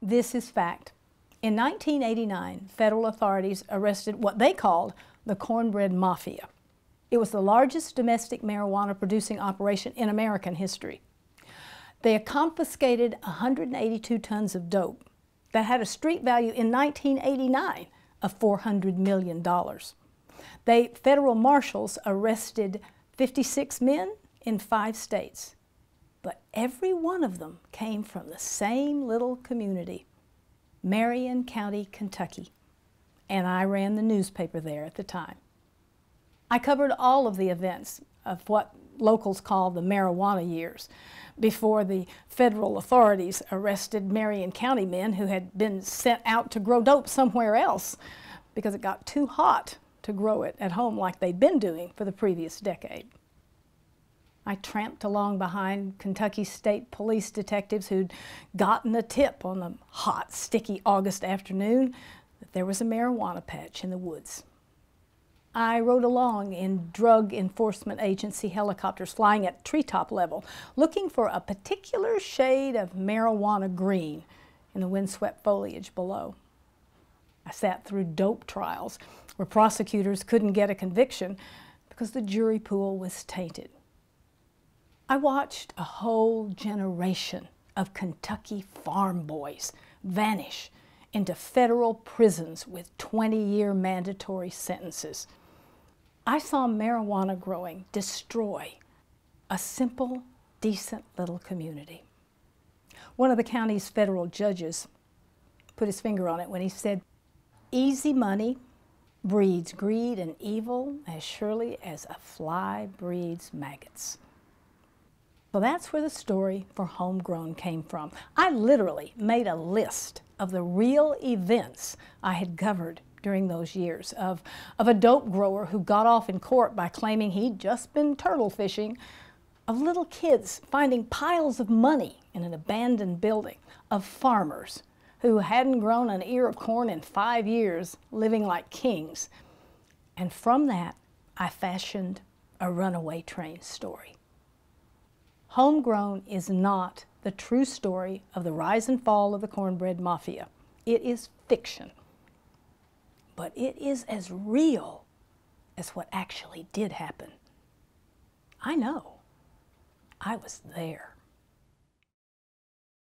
This is fact. In 1989, federal authorities arrested what they called the Cornbread Mafia. It was the largest domestic marijuana producing operation in American history. They confiscated 182 tons of dope that had a street value in 1989 of $400 million. Federal marshals arrested 56 men in 5 states, but every one of them came from the same little community, Marion County, Kentucky, and I ran the newspaper there at the time. I covered all of the events of what locals call the marijuana years, before the federal authorities arrested Marion County men who had been sent out to grow dope somewhere else because it got too hot to grow it at home like they'd been doing for the previous decade. I tramped along behind Kentucky State Police detectives who'd gotten a tip on a hot, sticky August afternoon that there was a marijuana patch in the woods. I rode along in Drug Enforcement Agency helicopters flying at treetop level, looking for a particular shade of marijuana green in the windswept foliage below. I sat through dope trials where prosecutors couldn't get a conviction because the jury pool was tainted. I watched a whole generation of Kentucky farm boys vanish into federal prisons with 20-year mandatory sentences. I saw marijuana growing destroy a simple, decent little community. One of the county's federal judges put his finger on it when he said, "Easy money breeds greed and evil as surely as a fly breeds maggots." So that's where the story for Homegrown came from. I literally made a list of the real events I had covered during those years, of a dope grower who got off in court by claiming he'd just been turtle fishing, of little kids finding piles of money in an abandoned building, of farmers who hadn't grown an ear of corn in 5 years, living like kings. And from that, I fashioned a runaway train story. Homegrown is not the true story of the rise and fall of the Cornbread Mafia. It is fiction. But it is as real as what actually did happen. I know. I was there.